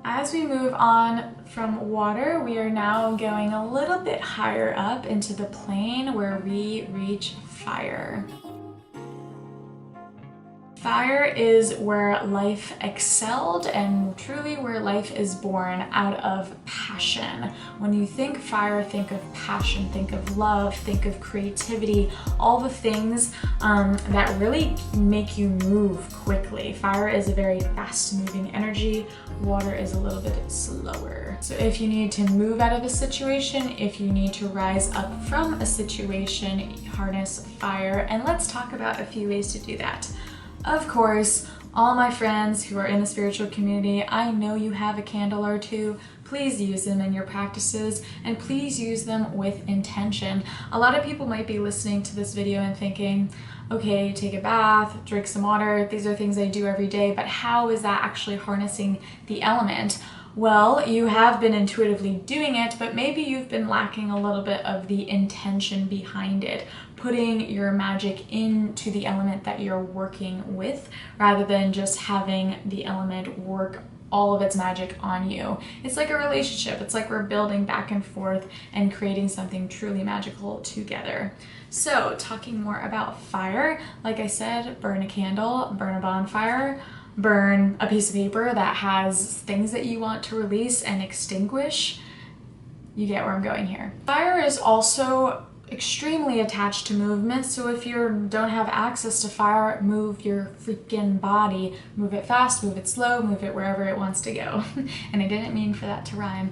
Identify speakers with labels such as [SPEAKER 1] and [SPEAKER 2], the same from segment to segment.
[SPEAKER 1] As we move on from water, we are now going a little bit higher up into the plane where we reach fire. Fire is where life excelled and truly where life is born out of passion. When you think fire, think of passion, think of love, think of creativity, all the things that really make you move quickly. Fire is a very fast-moving energy. Water is a little bit slower. So if you need to move out of a situation, if you need to rise up from a situation, harness fire. And let's talk about a few ways to do that. Of course, all my friends who are in the spiritual community, I know you have a candle or two. Please use them in your practices and please use them with intention. A lot of people might be listening to this video and thinking, okay, take a bath, drink some water. These are things I do every day, but how is that actually harnessing the element? Well, you have been intuitively doing it, but maybe you've been lacking a little bit of the intention behind it, putting your magic into the element that you're working with rather than just having the element work all of its magic on you. It's like a relationship. It's like we're building back and forth and creating something truly magical together. So, talking more about fire, like I said, burn a candle, burn a bonfire, burn a piece of paper that has things that you want to release and extinguish. You get where I'm going here. Fire is also extremely attached to movement, so if you don't have access to fire, move your freaking body. Move it fast, move it slow, move it wherever it wants to go. And I didn't mean for that to rhyme.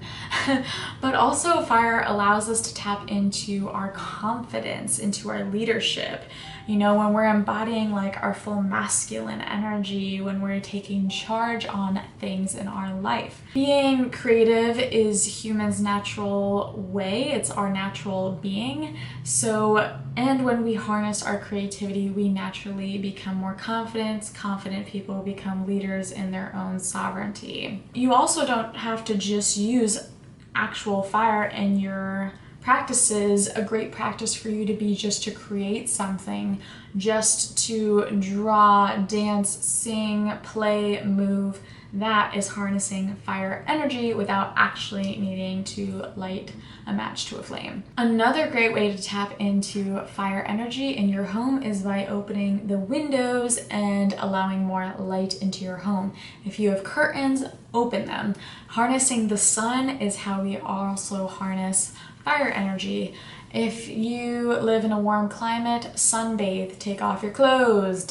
[SPEAKER 1] But also fire allows us to tap into our confidence, into our leadership. You know, when we're embodying like our full masculine energy, when we're taking charge on things in our life. Being creative is humans' natural way, it's our natural being. So, and when we harness our creativity, we naturally become more confident. Confident people become leaders in their own sovereignty. You also don't have to just use actual fire in your practices. A great practice for you to be just to create something, just to draw, dance, sing, play, move. That is harnessing fire energy without actually needing to light a match to a flame. Another great way to tap into fire energy in your home is by opening the windows and allowing more light into your home. If you have curtains, open them. Harnessing the sun is how we also harness fire energy. If you live in a warm climate, sunbathe, take off your clothes,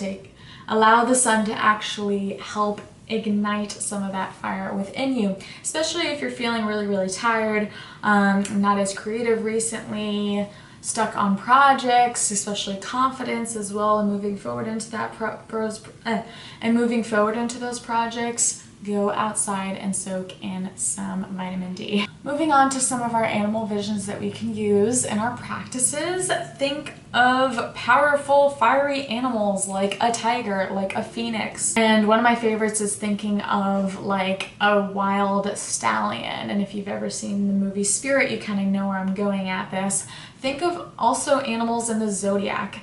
[SPEAKER 1] allow the sun to actually help ignite some of that fire within you, especially if you're feeling really tired, not as creative recently, stuck on projects, especially confidence as well, and moving forward into those projects. Go outside and soak in some vitamin D. Moving on to some of our animal visions that we can use in our practices. Think of powerful, fiery animals like a tiger, like a phoenix. And one of my favorites is thinking of like a wild stallion. And if you've ever seen the movie Spirit, you kind of know where I'm going at this. Think of also animals in the zodiac.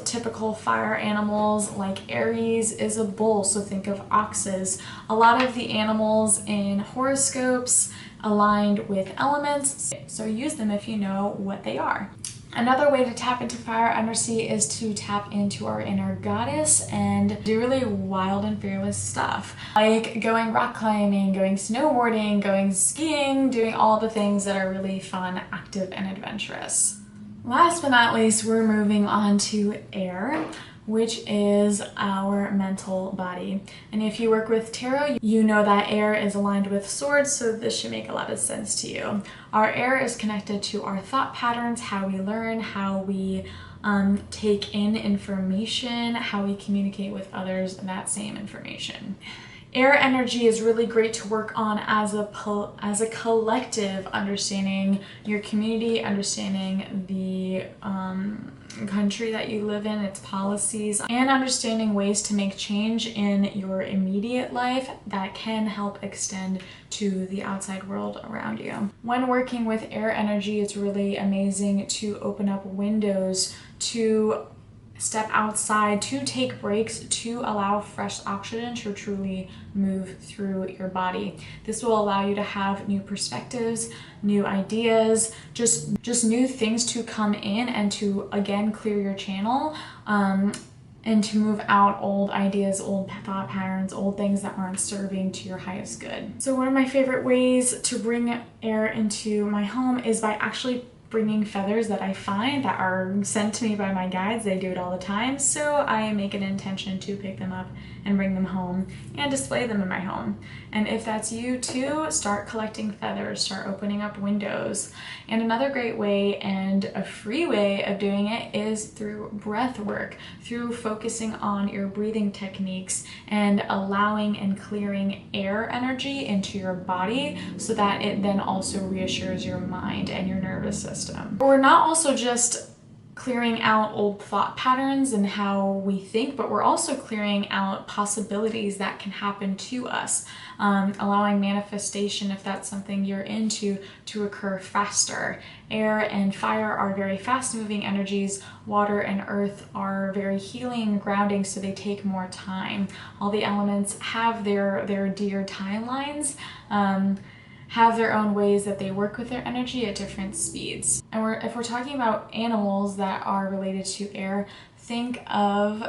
[SPEAKER 1] Typical fire animals like Aries is a bull, so think of oxes. A lot of the animals in horoscopes aligned with elements, so use them if you know what they are. Another way to tap into fire energy is to tap into our inner goddess and do really wild and fearless stuff, like going rock climbing, going snowboarding, going skiing, doing all the things that are really fun, active, and adventurous. Last but not least, we're moving on to air, which is our mental body. And if you work with tarot, you know that air is aligned with swords, so this should make a lot of sense to you. Our air is connected to our thought patterns, how we learn, how we take in information, how we communicate with others that same information. Air energy is really great to work on as a collective, understanding your community, understanding the country that you live in, its policies, and understanding ways to make change in your immediate life that can help extend to the outside world around you. When working with air energy, it's really amazing to open up windows to step outside, to take breaks, to allow fresh oxygen to truly move through your body. This will allow you to have new perspectives, new ideas, just new things to come in and to again clear your channel, and to move out old ideas, old thought patterns, old things that aren't serving to your highest good. So one of my favorite ways to bring air into my home is by actually bringing feathers that I find that are sent to me by my guides. They do it all the time, so I make an intention to pick them up and bring them home and display them in my home. And if that's you too, start collecting feathers, start opening up windows. And another great way and a free way of doing it is through breath work, through focusing on your breathing techniques and allowing and clearing air energy into your body so that it then also reassures your mind and your nervous system. We're not also just clearing out old thought patterns and how we think, but we're also clearing out possibilities that can happen to us, allowing manifestation, if that's something you're into, to occur faster. Air and fire are very fast-moving energies. Water and earth are very healing and grounding, so they take more time. All the elements have their dear timelines, have their own ways that they work with their energy at different speeds. And if we're talking about animals that are related to air, think of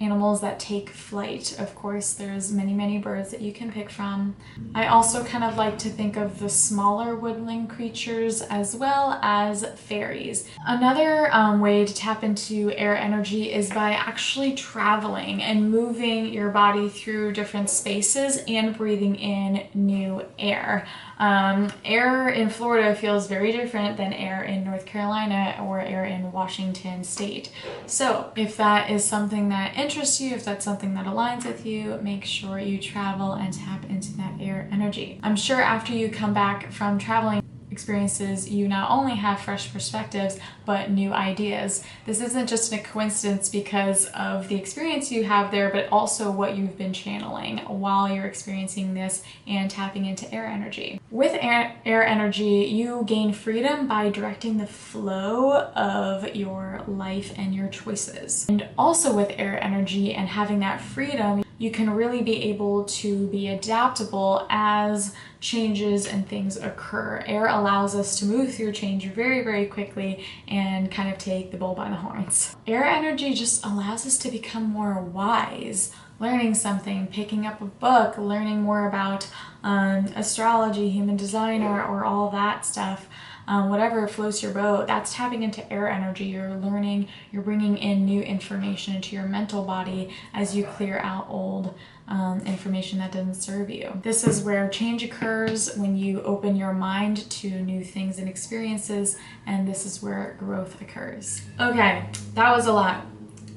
[SPEAKER 1] animals that take flight. Of course, there's many birds that you can pick from. I also kind of like to think of the smaller woodland creatures as well as fairies. Another way to tap into air energy is by actually traveling and moving your body through different spaces and breathing in new air. Air in Florida feels very different than air in North Carolina or air in Washington state. So if that is something that interests you, if that's something that aligns with you, make sure you travel and tap into that air energy. I'm sure after you come back from traveling experiences, you not only have fresh perspectives, but new ideas. This isn't just a coincidence because of the experience you have there, but also what you've been channeling while you're experiencing this and tapping into air energy. With air energy, you gain freedom by directing the flow of your life and your choices. And also with air energy and having that freedom, you can really be able to be adaptable as changes and things occur. Air allows us to move through change very quickly and kind of take the bull by the horns. Air energy just allows us to become more wise, learning something, picking up a book, learning more about astrology, human design, or all that stuff. Whatever floats your boat, that's tapping into air energy. You're learning, you're bringing in new information into your mental body as you clear out old information that doesn't serve you. This is where change occurs, when you open your mind to new things and experiences, and this is where growth occurs. Okay, that was a lot.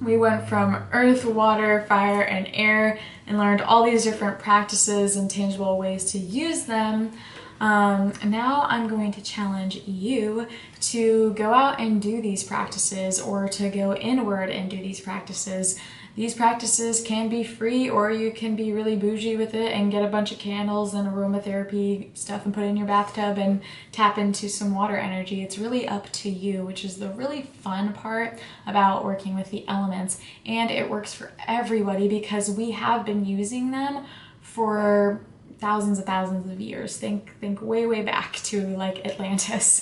[SPEAKER 1] We went from earth, water, fire, and air and learned all these different practices and tangible ways to use them. Now I'm going to challenge you to go out and do these practices, or to go inward and do these practices. These practices can be free, or you can be really bougie with it and get a bunch of candles and aromatherapy stuff and put it in your bathtub and tap into some water energy. It's really up to you, which is the really fun part about working with the elements. And it works for everybody because we have been using them for thousands and thousands of years. Think way back to like Atlantis.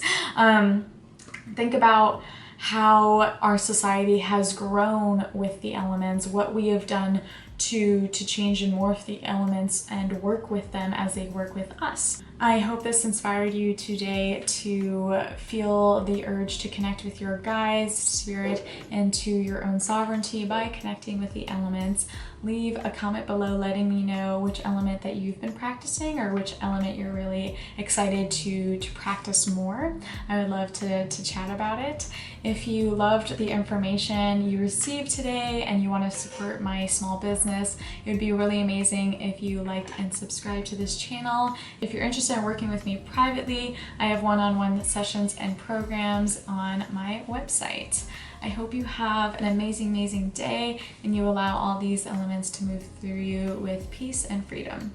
[SPEAKER 1] Think about how our society has grown with the elements, what we have done to change and morph the elements and work with them as they work with us. I hope this inspired you today to feel the urge to connect with your guides, spirit, and to your own sovereignty by connecting with the elements. Leave a comment below letting me know which element that you've been practicing or which element you're really excited to practice more. I would love to chat about it. If you loved the information you received today and you want to support my small business, it would be really amazing if you liked and subscribed to this channel. If you're interested in working with me privately, I have one-on-one sessions and programs on my website. I hope you have an amazing day and you allow all these elements to move through you with peace and freedom.